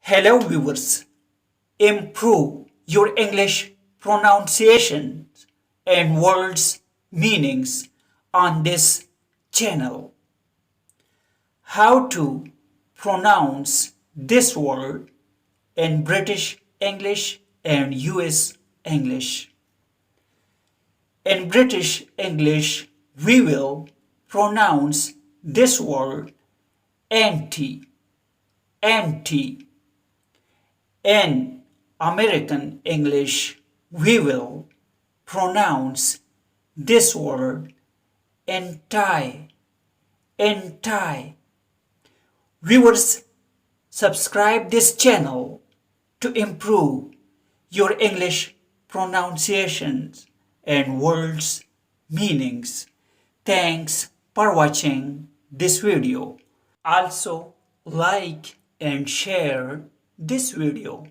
Hello viewers, improve your English pronunciation and words meanings on this channel. How to pronounce this word in British English and US English. In British English, we will pronounce this word anti, anti. In American English, we will pronounce this word anti, anti. Viewers, subscribe this channel to improve your English pronunciations and words meanings. Thanks for watching this video. Also, like and share this video.